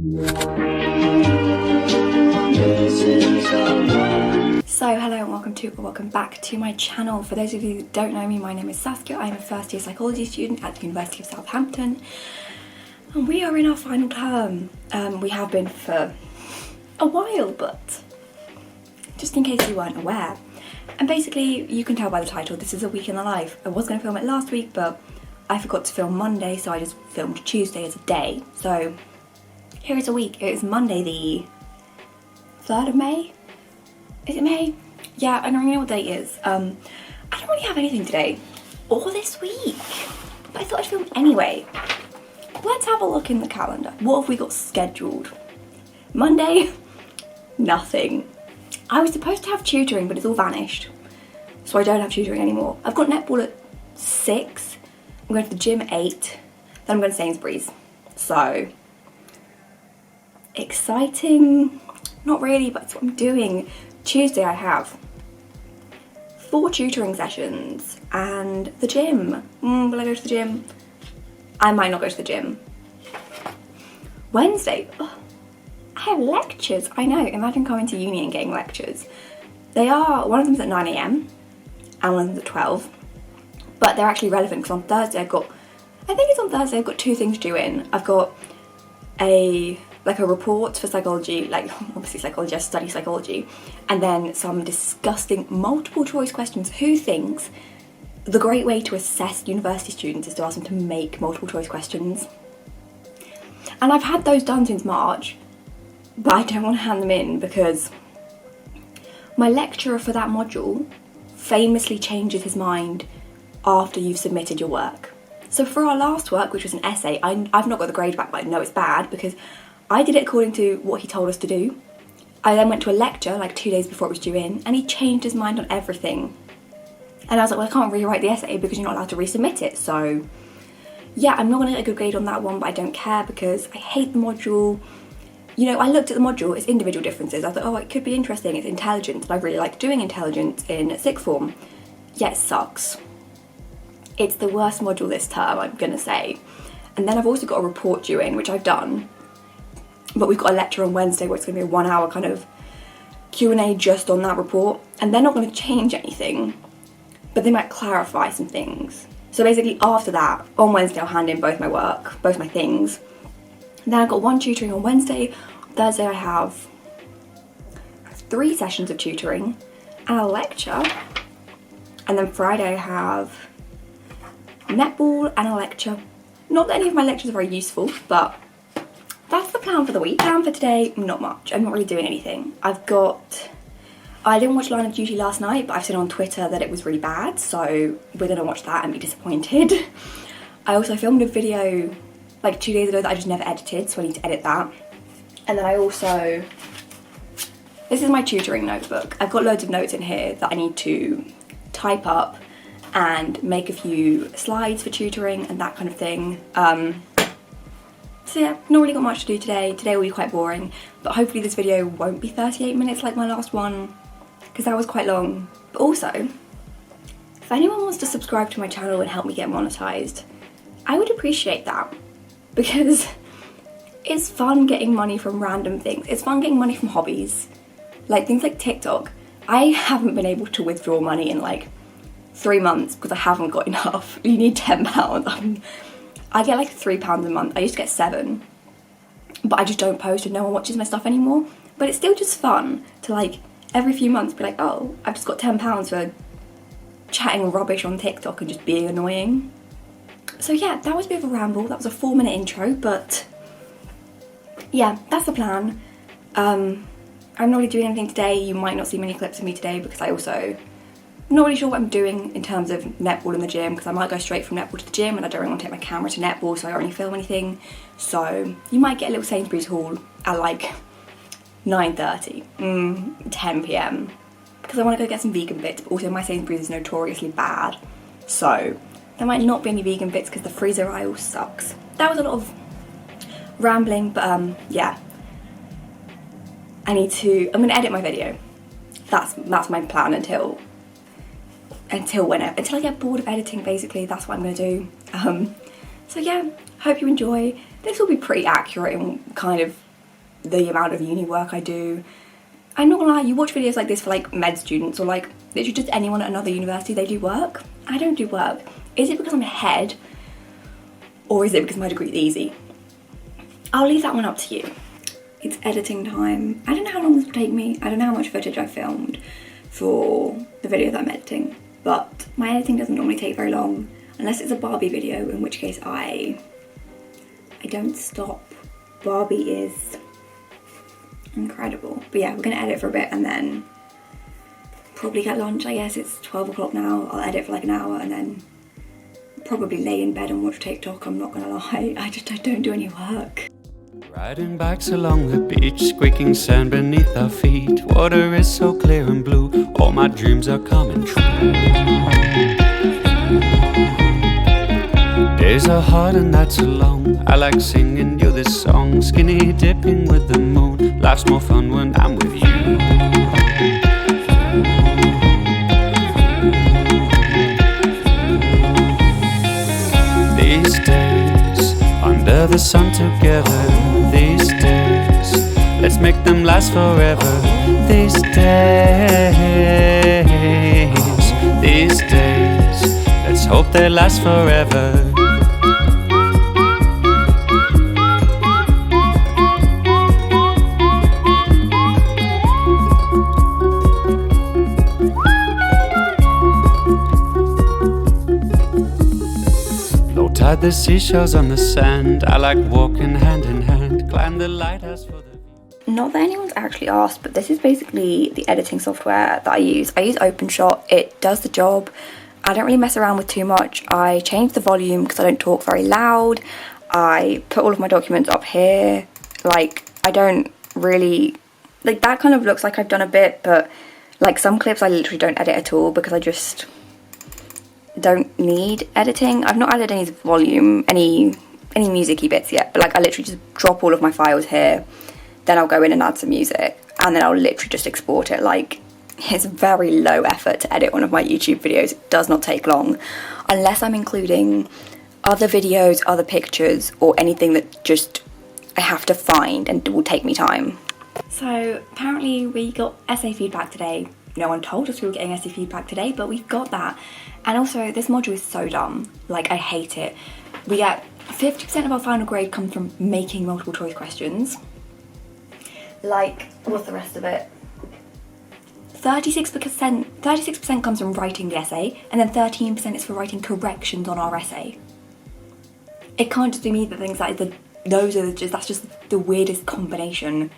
So hello and welcome back to my channel. For those of you who don't know me, my name is Saskia. I'm a first year psychology student at the University of Southampton and we are in our final term. We have been for a while, but just in case you weren't aware. And basically, you can tell by the title, this is a week in the life. I was going to film it last week, but I forgot to film Monday, so I just filmed Tuesday as a day. So here is a week. It is Monday the 3rd of May. Is it May? Yeah, I don't really know what date it is. I don't really have anything today or this week, but I thought I'd film anyway. Let's have a look in the calendar. What have we got scheduled? Monday, nothing. I was supposed to have tutoring, but it's all vanished, so I don't have tutoring anymore. I've got netball at 6, I'm going to the gym at 8, then I'm going to Sainsbury's. So, exciting? Not really, but it's what I'm doing. Tuesday I have 4 tutoring sessions and the gym. Will I go to the gym? I might not go to the gym. Wednesday, I have lectures. I know, imagine coming to uni and getting lectures. One of them's at 9 AM and one of them's at 12. But they're actually relevant because on Thursday I've got 2 things due in. I've got a report for psychology, obviously psychology, I study psychology, and then some disgusting multiple choice questions. Who thinks the great way to assess university students is to ask them to make multiple choice questions? And I've had those done since March, but I don't want to hand them in because my lecturer for that module famously changes his mind after you've submitted your work. So for our last work, which was an essay, I've not got the grade back, but I know it's bad because I did it according to what he told us to do. I then went to a lecture 2 days before it was due in and he changed his mind on everything. And I was like, well, I can't rewrite the essay because you're not allowed to resubmit it. So yeah, I'm not going to get a good grade on that one, but I don't care because I hate the module. You know, I looked at the module, it's individual differences. I thought, oh, it could be interesting, it's intelligence. And I really like doing intelligence in sixth form. Yeah, it sucks. It's the worst module this term, I'm going to say. And then I've also got a report due in, which I've done. But we've got a lecture on Wednesday where it's going to be a 1 hour kind of Q&A just on that report. And they're not going to change anything, but they might clarify some things. So basically after that, on Wednesday I'll hand in both my work, both my things. Then I've got 1 tutoring on Wednesday. Thursday I have 3 sessions of tutoring and a lecture. And then Friday I have netball and a lecture. Not that any of my lectures are very useful, but that's the plan for the week. Plan for today, not much. I'm not really doing anything. I didn't watch Line of Duty last night, but I've seen on Twitter that it was really bad, so we're gonna watch that and be disappointed. I also filmed a video 2 days ago that I just never edited, so I need to edit that. And then this is my tutoring notebook. I've got loads of notes in here that I need to type up and make a few slides for tutoring and that kind of thing. So yeah, not really got much to do today. Today will be quite boring, but hopefully this video won't be 38 minutes like my last one, because that was quite long. But also, if anyone wants to subscribe to my channel and help me get monetized, I would appreciate that, because it's fun getting money from random things. It's fun getting money from hobbies, things like TikTok. I haven't been able to withdraw money in 3 months because I haven't got enough. You need £10. I get £3 a month. I used to get 7, but I just don't post and no one watches my stuff anymore. But it's still just fun to every few months be like, oh, I've just got £10 for chatting rubbish on TikTok and just being annoying. So yeah, that was a bit of a ramble. That was a 4-minute intro, but yeah, that's the plan. I'm not really doing anything today. You might not see many clips of me today because I'm not really sure what I'm doing in terms of netball in the gym, because I might go straight from netball to the gym and I don't really want to take my camera to netball, so I don't really film anything. So you might get a little Sainsbury's haul at 9:30, 10 PM, because I want to go get some vegan bits, but also my Sainsbury's is notoriously bad, so there might not be any vegan bits because the freezer aisle sucks. That was a lot of rambling, but yeah, I'm gonna edit my video. That's my plan until I get bored of editing, basically. That's what I'm gonna do. So yeah, hope you enjoy. This will be pretty accurate in kind of the amount of uni work I do. I'm not gonna lie, you watch videos like this for like med students or like literally just anyone at another university, they do work. I don't do work. Is it because I'm ahead or is it because my degree is easy? I'll leave that one up to you. It's editing time. I don't know how long this will take me. I don't know how much footage I filmed for the video that I'm editing, but my editing doesn't normally take very long unless it's a Barbie video, in which case I don't stop. Barbie is incredible. But yeah, we're gonna edit for a bit and then probably get lunch. I guess it's 12 o'clock now. I'll edit for like an hour and then probably lay in bed and watch TikTok. I'm not gonna lie, I don't do any work. Riding bikes along the beach, squeaking sand beneath our feet. Water is so clear and blue, all my dreams are coming true. Days are hard and nights are long, I like singing you this song. Skinny dipping with the moon, life's more fun when I'm with you. These days, under the sun together. These days, let's make them last forever. These days, let's hope they last forever. Tide the seashells on the sand. I like walking hand in hand. Climb the lighthouse for the view. Not that anyone's actually asked, but this is basically the editing software that I use. I use OpenShot. It does the job. I don't really mess around with too much. I change the volume because I don't talk very loud. I put all of my documents up here. Like, I don't really... Like, that kind of looks like I've done a bit, but like some clips I literally don't edit at all because I just don't need editing. I've not added any volume, any music-y bits yet, but like I literally just drop all of my files here, then I'll go in and add some music, and then I'll literally just export it. Like, it's very low effort to edit one of my YouTube videos. It does not take long, unless I'm including other videos, other pictures, or anything that just I have to find and will take me time. So apparently we got essay feedback today. No one told us we were getting essay feedback today, but we've got that. And also, this module is so dumb. Like, I hate it. We get 50% of our final grade comes from making multiple choice questions. Like, what's the rest of it? 36% comes from writing the essay, and then 13% is for writing corrections on our essay. It can't just be me that thinks that that's just the weirdest combination.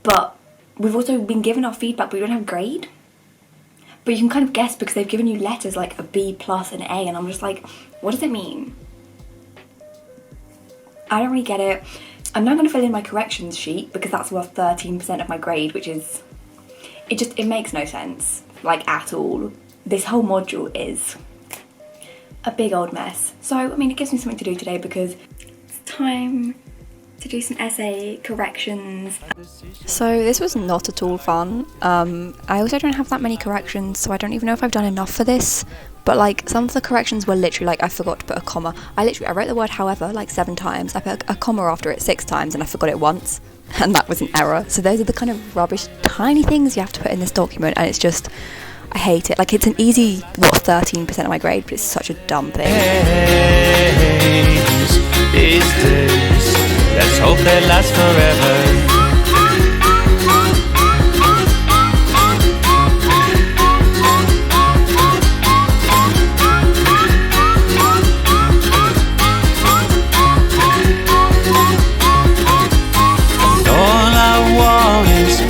But we've also been given our feedback, but we don't have a grade. But you can kind of guess because they've given you letters like a B plus and A, and I'm just like, what does it mean? I don't really get it. I'm now going to fill in my corrections sheet because that's worth 13% of my grade, which is, it makes no sense, like, at all. This whole module is a big old mess. So, I mean, it gives me something to do today because it's time to do some essay corrections. So this was not at all fun. I also don't have that many corrections, so I don't even know if I've done enough for this, but like some of the corrections were literally like I forgot to put a comma. I wrote the word however like 7 times. I put a comma after it 6 times and I forgot it once, and that was an error. So those are the kind of rubbish tiny things you have to put in this document, and it's just, I hate it. Like, it's an easy 13% of my grade, but it's such a dumb thing. These days, let's hope they last forever.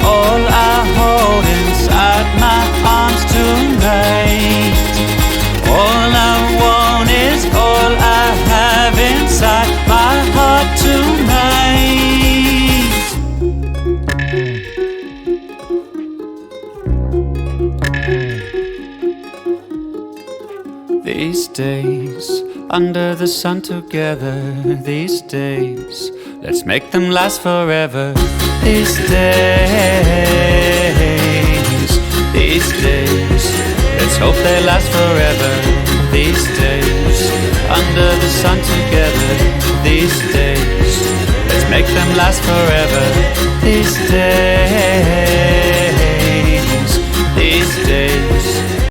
All I hold inside my arms tonight. All I want is all I have inside my heart tonight. These days, under the sun together. These days, let's make them last forever. These days, let's hope they last forever. These days, under the sun together. These days, let's make them last forever. These days.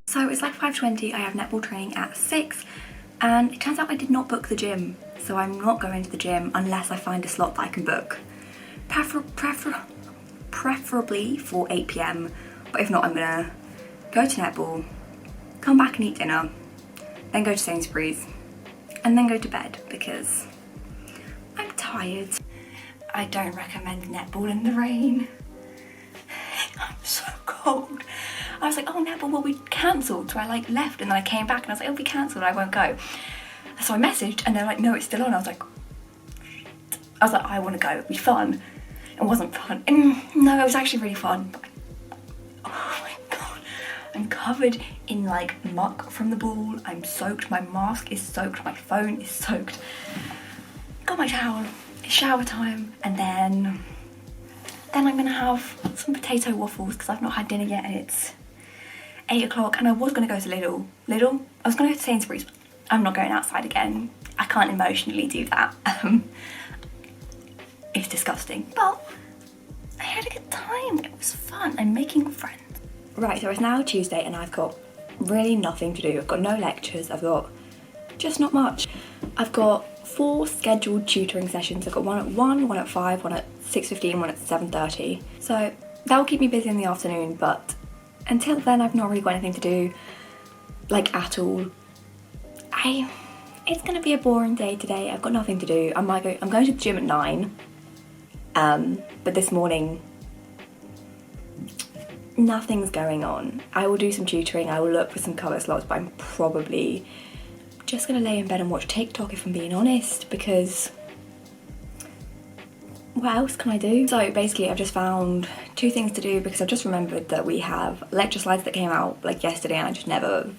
So it's like 5:20, I have netball training at 6, and it turns out I did not book the gym. So I'm not going to the gym unless I find a slot that I can book. Preferably for 8 PM, but if not, I'm gonna go to netball, come back and eat dinner, then go to Sainsbury's, and then go to bed because I'm tired. I don't recommend netball in the rain. I'm so cold. I was like, oh, netball will be cancelled. So I like left and then I came back and I was like, it'll be cancelled, I won't go. So I messaged and they're like, no, it's still on. I was like, I want to go, it'll be fun. It wasn't fun. No, it was actually really fun. But oh my god, I'm covered in like muck from the ball. I'm soaked, my mask is soaked, my phone is soaked. Got my towel, it's shower time, and then I'm gonna have some potato waffles because I've not had dinner yet and it's 8 o'clock, and I was gonna go to Lidl. I was gonna go to Sainsbury's, but I'm not going outside again. I can't emotionally do that. It's disgusting, but I had a good time. It was fun. I'm making friends. Right, so it's now Tuesday and I've got really nothing to do. I've got no lectures. I've got just not much. I've got 4 scheduled tutoring sessions. I've got one at 1, one at 5, one at 6:15, one at 7:30. So that will keep me busy in the afternoon, but until then I've not really got anything to do, like at all. It's gonna be a boring day today. I've got nothing to do. I'm going to the gym at 9. But this morning, nothing's going on. I will do some tutoring, I will look for some cover slots, but I'm probably just gonna lay in bed and watch TikTok if I'm being honest, because what else can I do? So basically I've just found 2 things to do because I've just remembered that we have lecture slides that came out like yesterday and I just never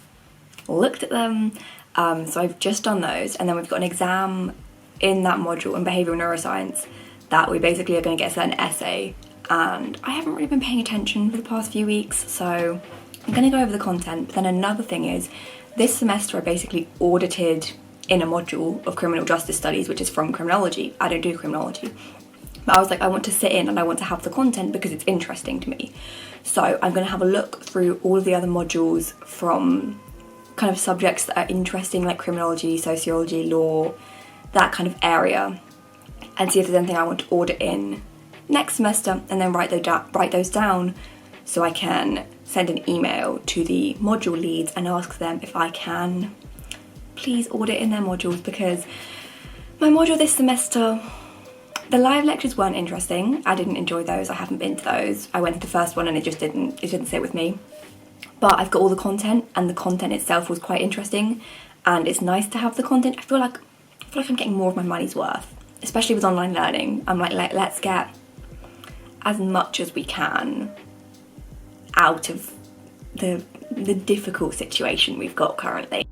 looked at them. So I've just done those, and then we've got an exam in that module in behavioural neuroscience that we basically are going to get a certain essay, and I haven't really been paying attention for the past few weeks, so I'm going to go over the content. But then another thing is, this semester I basically audited in a module of criminal justice studies, which is from criminology. I don't do criminology, but I was like, I want to sit in and I want to have the content because it's interesting to me. So I'm going to have a look through all of the other modules from kind of subjects that are interesting, like criminology, sociology, law, that kind of area, and see if there's anything I want to audit in next semester, and then write those down so I can send an email to the module leads and ask them if I can please audit in their modules, because my module this semester, the live lectures weren't interesting. I didn't enjoy those. I haven't been to those. I went to the first one and it didn't sit with me. But I've got all the content, and the content itself was quite interesting, and it's nice to have the content. I feel like I'm getting more of my money's worth, especially with online learning. I'm like, let's get as much as we can out of the difficult situation we've got currently.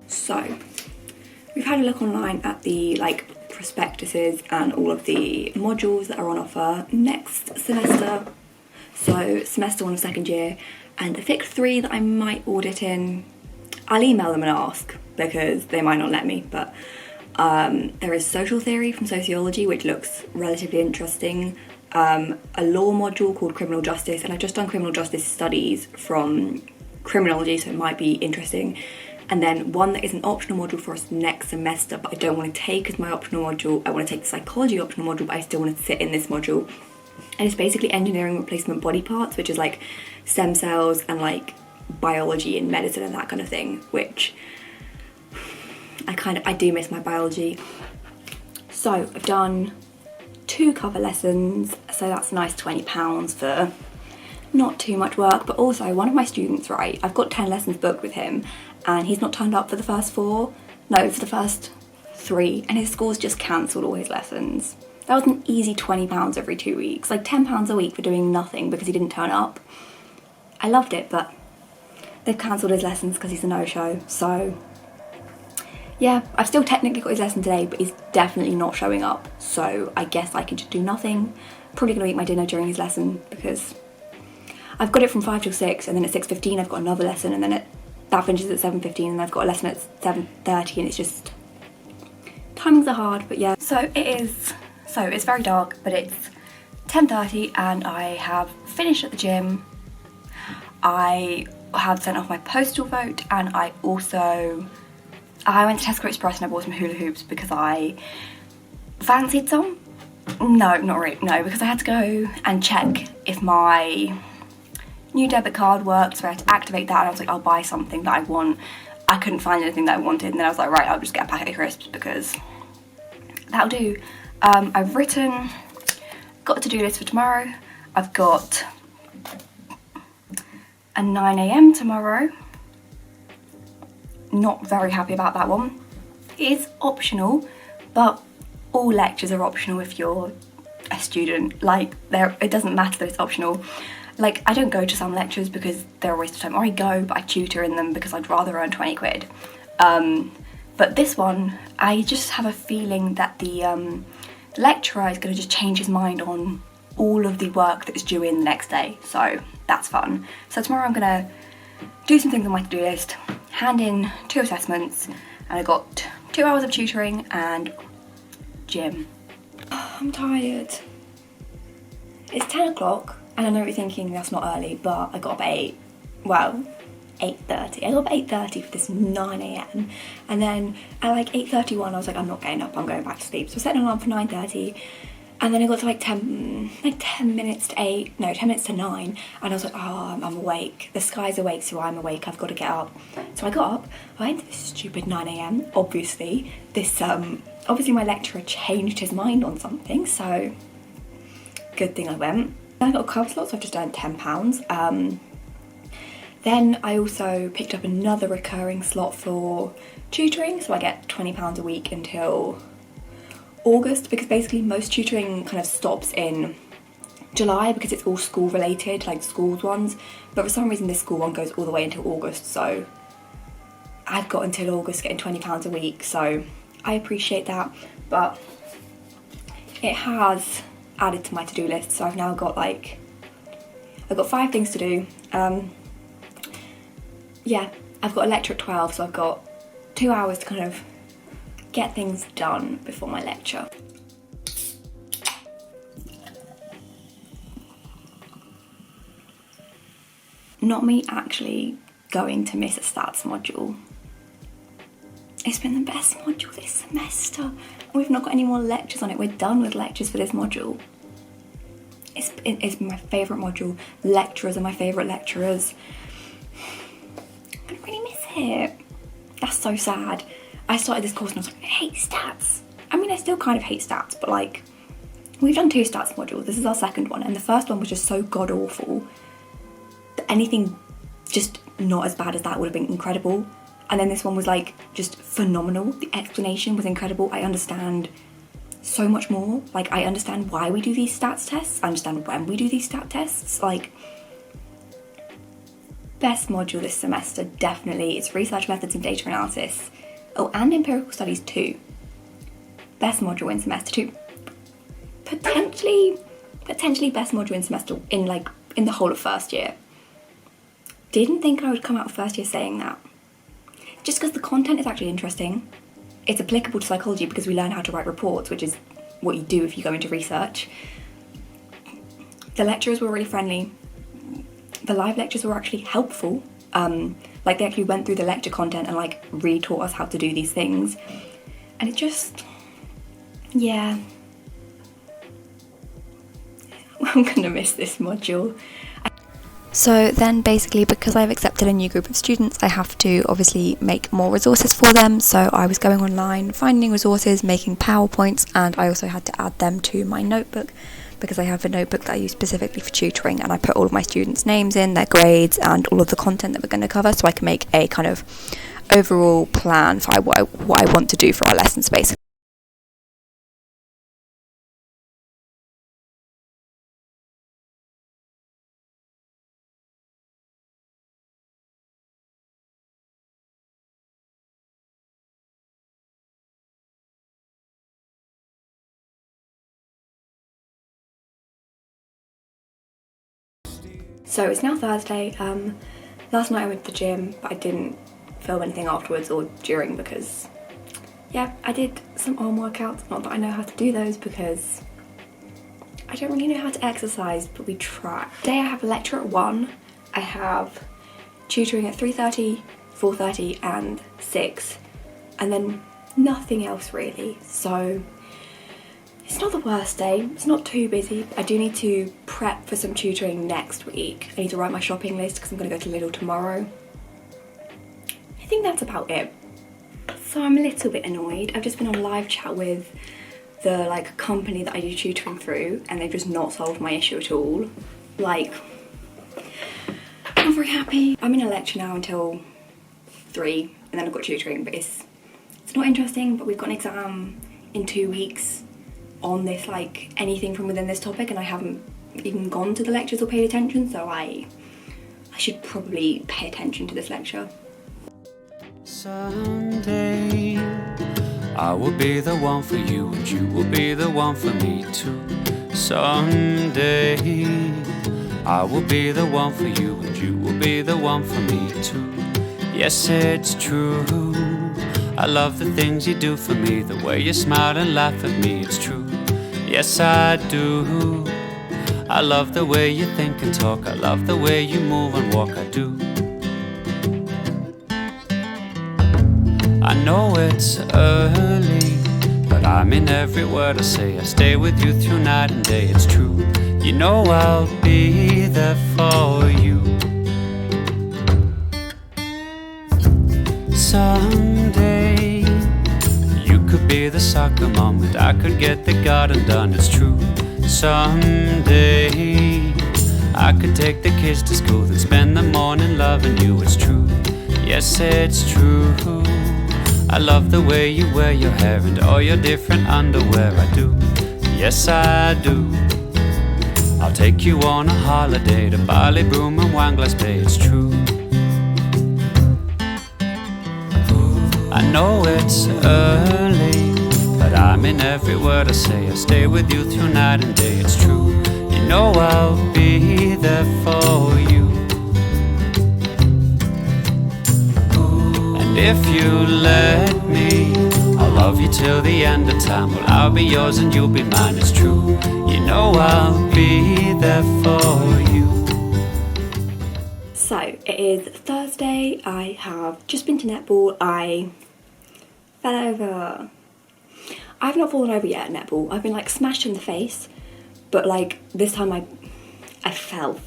So we've had a look online at the prospectuses and all of the modules that are on offer next semester. So semester 1 of second year, and the FIC 3 that I might audit in, I'll email them and ask because they might not let me, but there is social theory from sociology, which looks relatively interesting, a law module called criminal justice, and I've just done criminal justice studies from criminology, so it might be interesting. And then one that is an optional module for us next semester, but I don't want to take as my optional module. I want to take the psychology optional module, but I still want to sit in this module. And it's basically engineering replacement body parts, which is like stem cells and like biology and medicine and that kind of thing, which I do miss my biology. So I've done 2 cover lessons, so that's a nice £20 for not too much work, but also one of my students, right, I've got 10 lessons booked with him and he's not turned up for the first for the first 3, and his school's just cancelled all his lessons. That was an easy £20 every 2 weeks, like £10 a week for doing nothing because he didn't turn up. I loved it, but they've cancelled his lessons because he's a no-show, so yeah, I've still technically got his lesson today, but he's definitely not showing up, so I guess I can just do nothing. Probably gonna eat my dinner during his lesson because I've got it from 5 till 6, and then at 6:15 I've got another lesson, and then that finishes at 7:15, and I've got a lesson at 7:30, and it's just, timings are hard, but yeah. So it's very dark, but it's 10:30 and I have finished at the gym. I have sent off my postal vote, and I went to Tesco Express and I bought some hula hoops because I fancied some. No, not really, no, because I had to go and check if my new debit card worked, so I had to activate that, and I was like, I'll buy something that I want. I couldn't find anything that I wanted, and then I was like, right, I'll just get a packet of crisps because that'll do. I've got a to-do list for tomorrow. I've got a 9 AM tomorrow. Not very happy about that one. It is optional, but all lectures are optional if you're a student. Like, it doesn't matter that it's optional. Like, I don't go to some lectures because they're a waste of time, or I go but I tutor in them because I'd rather earn 20 quid. But this one, I just have a feeling that the lecturer is going to just change his mind on all of the work that is due in the next day, so that's fun. So tomorrow I'm going to do some things on my to-do list, hand in 2 assessments, and I got 2 hours of tutoring and gym. Oh, I'm tired. It's 10 o'clock, and I know you're thinking that's not early, but I got up at 8:30. I got up at 8:30 for this 9 AM, and then at like 8:31 I was like, I'm not getting up, I'm going back to sleep. So I set an alarm for 9:30, and then I got to like 10 minutes to 9, and I was like, oh, I'm awake. The sky's awake, so I'm awake, I've got to get up. So I got up, I went to this stupid 9 AM, obviously. Obviously my lecturer changed his mind on something, so good thing I went. Then I got a club slot, so I've just earned £10. Then I also picked up another recurring slot for tutoring, so I get £20 a week until August, because basically most tutoring kind of stops in July because it's all school related, like schools ones, but for some reason this school one goes all the way until August, so I've got until August getting £20 a week, so I appreciate that, but it has added to my to-do list, so I've now got I've got 5 things to do. Yeah, I've got a lecture at 12, so I've got 2 hours to kind of get things done before my lecture. Not me actually going to miss a stats module. It's been the best module this semester. We've not got any more lectures on it. We're done with lectures for this module. It's my favourite module. Lecturers are my favourite lecturers. I really miss it. That's so sad. I started this course and I was like, I hate stats. I mean, I still kind of hate stats, but like, we've done 2 stats modules. This is our second one, and the first one was just so god awful that anything just not as bad as that would have been incredible. And then this one was like just phenomenal. The explanation was incredible. I understand so much more. Like, I understand why we do these stats tests. I understand when we do these stat tests. Like, best module this semester, definitely. It's research methods and data analysis. Oh, and empirical studies too. Best module in semester 2. Potentially best module in semester in the whole of first year. Didn't think I would come out of first year saying that. Just because the content is actually interesting. It's applicable to psychology because we learn how to write reports, which is what you do if you go into research. The lecturers were really friendly. The live lectures were actually helpful. They actually went through the lecture content and re-taught us how to do these things. And it just, yeah. I'm gonna miss this module. So then basically, because I've accepted a new group of students, I have to obviously make more resources for them. So I was going online, finding resources, making PowerPoints, and I also had to add them to my notebook because I have a notebook that I use specifically for tutoring, and I put all of my students' names in, their grades, and all of the content that we're going to cover, so I can make a kind of overall plan for what I want to do for our lesson space. So it's now Thursday. Last night I went to the gym, but I didn't film anything afterwards or during because, yeah, I did some arm workouts. Not that I know how to do those because I don't really know how to exercise, but we try. Today I have a lecture at 1. I have tutoring at 3:30, 4:30 and 6, and then nothing else really. So it's not the worst day, it's not too busy. I do need to prep for some tutoring next week. I need to write my shopping list because I'm going to go to Lidl tomorrow. I think that's about it. So I'm a little bit annoyed. I've just been on a live chat with the company that I do tutoring through, and they've just not solved my issue at all. I'm not very happy. I'm in a lecture now until 3, and then I've got tutoring, but it's not interesting. But we've got an exam in 2 weeks on this, anything from within this topic, and I haven't even gone to the lectures or paid attention, so I should probably pay attention to this lecture. Someday I will be the one for you, and you will be the one for me too. Someday I will be the one for you, and you will be the one for me too. Yes, it's true, I love the things you do for me, the way you smile and laugh at me, it's true. Yes, I do. I love the way you think and talk, I love the way you move and walk, I do. I know it's early, but I mean every word I say. I stay with you through night and day, it's true. You know I'll be there for you. Someday you could be the soccer mom, and I could get the garden done, it's true. Someday I could take the kids to school and spend the morning loving you, it's true. Yes, it's true. I love the way you wear your hair and all your different underwear, I do. Yes, I do. I'll take you on a holiday to Bali, Broome and Wanglass Bay, it's true. I know it's early, but I mean every word I say. I stay with you through night and day, it's true. You know I'll be there for you. And if you let me, I'll love you till the end of time. Well, I'll be yours and you'll be mine, it's true. You know I'll be there for you. So it is Thursday. I have just been to netball. I fell over. I've not fallen over yet at netball. I've been smashed in the face, but this time I fell.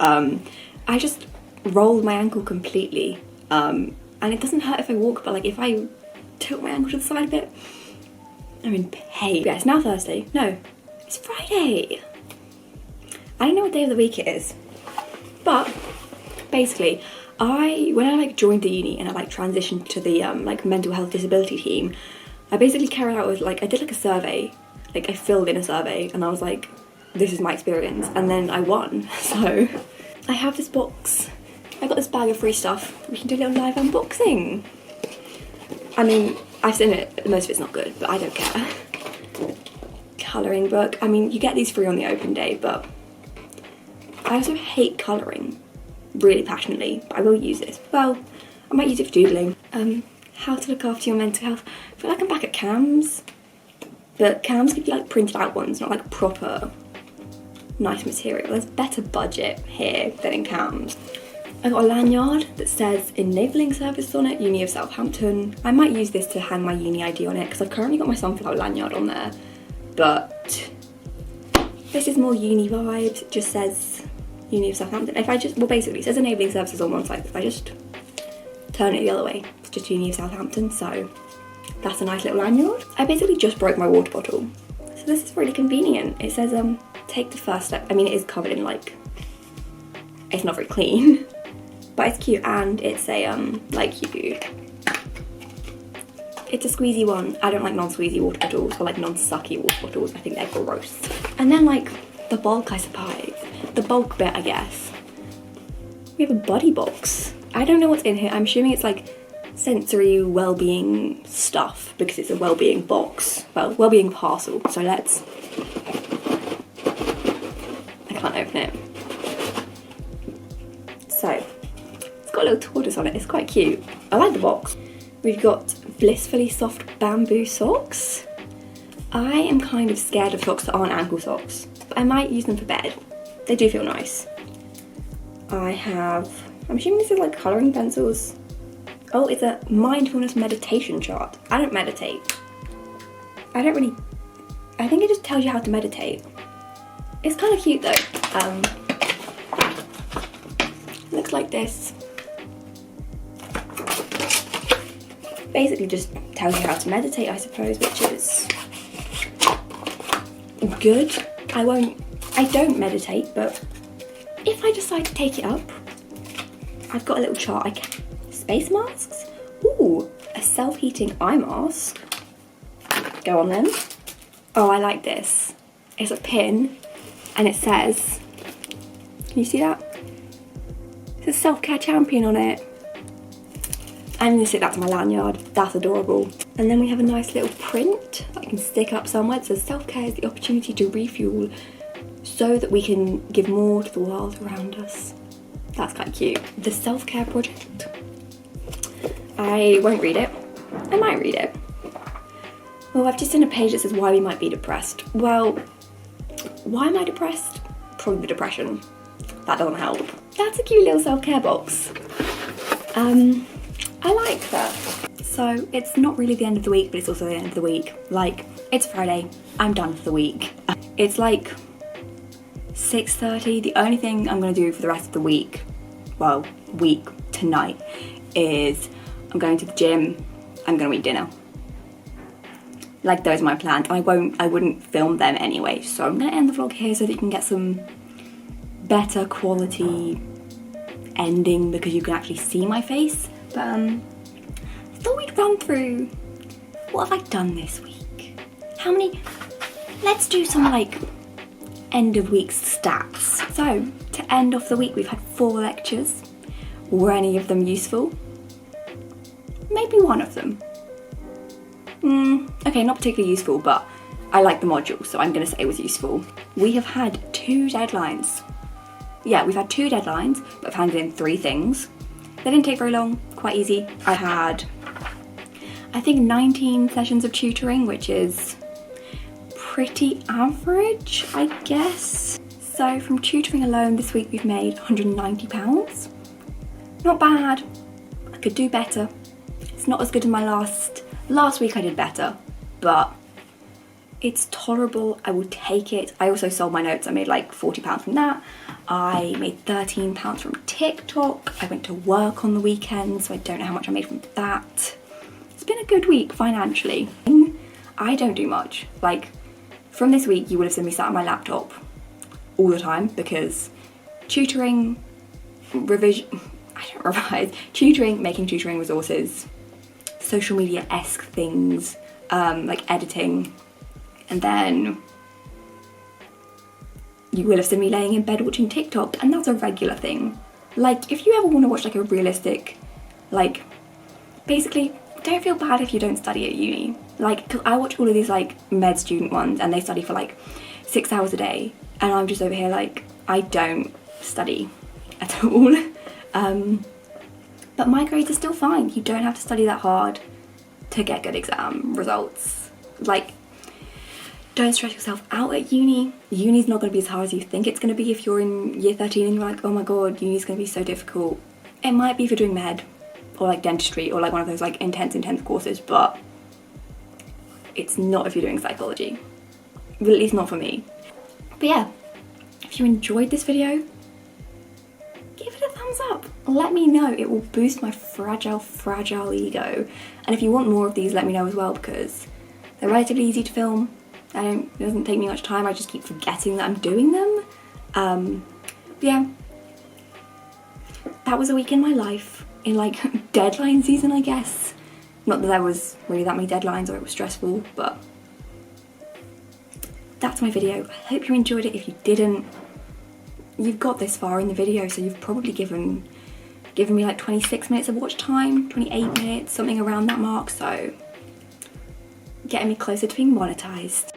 I just rolled my ankle completely, and it doesn't hurt if I walk, but if I tilt my ankle to the side a bit, I'm in pain. Yeah, it's now Thursday. No, it's Friday. I don't know what day of the week it is, but basically, when I joined the uni and I transitioned to the mental health disability team, I basically carried out I did a survey, I filled in a survey, and I was this is my experience, and then I won. So I have this box. I got this bag of free stuff. We can do a little live unboxing. I mean, I've seen it. Most of it's not good, but I don't care. Colouring book. I mean, you get these free on the open day, but I also hate colouring really passionately, but I will use this. Well, I might use it for doodling. How to look after your mental health. I feel I'm back at CAMS, but CAMS give you printed out ones, not proper nice material. There's better budget here than in CAMS. I got a lanyard that says enabling service on it, Uni of Southampton. I might use this to hang my uni ID on it because I've currently got my Sunflower lanyard on there, but this is more uni vibes. It just says Uni of Southampton. Basically it says enabling services on one side, but if I just turn it the other way, it's just Uni of Southampton, so that's a nice little lanyard. I basically just broke my water bottle, so this is really convenient. It says take the first step. I mean, it is covered in like, it's not very clean, but it's cute, and it's a it's a squeezy one. I don't like non-squeezy water bottles or like non-sucky water bottles. I think they're gross. And then like the bulk, I suppose. The bulk bit, I guess. We have a buddy box. I don't know what's in here. I'm assuming it's like sensory well-being stuff because it's a well-being box. Well, well-being parcel. So let's... I can't open it. So, it's got a little tortoise on it. It's quite cute. I like the box. We've got blissfully soft bamboo socks. I am kind of scared of socks that aren't ankle socks, but I might use them for bed. They do feel nice. I have, I'm assuming this is like colouring pencils. Oh, it's a mindfulness meditation chart. I don't meditate. I think it just tells you how to meditate. It's kind of cute though. Looks like this. Basically just tells you how to meditate, I suppose, which is good. I don't meditate, but if I decide to take it up, I've got a little chart. Space masks? Ooh, a self-heating eye mask. Go on then. Oh, I like this. It's a pin, and it says, can you see that? It says self-care champion on it. I'm going to stick that to my lanyard. That's adorable. And then we have a nice little print that I can stick up somewhere. It says self-care is the opportunity to refuel so that we can give more to the world around us. That's quite cute. The Self-Care Project. I won't read it. I might read it. Well, I've just seen a page that says why we might be depressed. Well, why am I depressed? Probably the depression. That doesn't help. That's a cute little self-care box. I like that. So it's not really the end of the week, but it's also the end of the week. Like, it's Friday, I'm done for the week. It's like 6:30. The only thing I'm gonna do for the rest of the week, well, week tonight, is I'm going to the gym, I'm gonna eat dinner. Like, those are my plans. I wouldn't film them anyway, so I'm gonna end the vlog here so that you can get some better quality ending because you can actually see my face. But I thought we'd run through what have I done this week. Let's do some like end of week stats. So to end off the week, we've had 4 lectures. Were any of them useful? Maybe one of them. Okay, not particularly useful, but I like the module, so I'm gonna say it was useful. We have had 2 deadlines. Yeah, we've had 2 deadlines, but I've handed in 3 things. They didn't take very long, quite easy. I had, I think, 19 sessions of tutoring, which is pretty average, I guess. So from tutoring alone this week we've made £190. Not bad. I could do better. It's not as good as my last week I did better, but it's tolerable. I will take it. I also sold my notes. I made like £40 from that. I made £13 from TikTok. I went to work on the weekend, so I don't know how much I made from that. It's been a good week financially. I don't do much. Like, from this week, you would have seen me sat on my laptop all the time because tutoring, tutoring, making tutoring resources, social media-esque things, like editing, and then you will have seen me laying in bed watching TikTok, and that's a regular thing. Like, if you ever want to watch like a realistic, like, basically, don't feel bad if you don't study at uni. Like, cause I watch all of these like med student ones and they study for like 6 hours a day, and I'm just over here like, I don't study at all. But my grades are still fine. You don't have to study that hard to get good exam results. Like, don't stress yourself out at uni. Uni's not going to be as hard as you think it's going to be if you're in year 13 and you're like, oh my god, uni's going to be so difficult. It might be if you're doing med or like dentistry or like one of those like intense courses, but it's not if you're doing psychology. Well, at least not for me. But yeah, if you enjoyed this video, give it a thumbs up. Let me know. It will boost my fragile ego. And if you want more of these, let me know as well, because they're relatively easy to film. It doesn't take me much time, I just keep forgetting that I'm doing them. Yeah, that was a week in my life, in like deadline season, I guess. Not that there was really that many deadlines or it was stressful, but that's my video. I hope you enjoyed it. If you didn't, you've got this far in the video, so you've probably given me like 26 minutes of watch time, 28 minutes, something around that mark, so getting me closer to being monetized.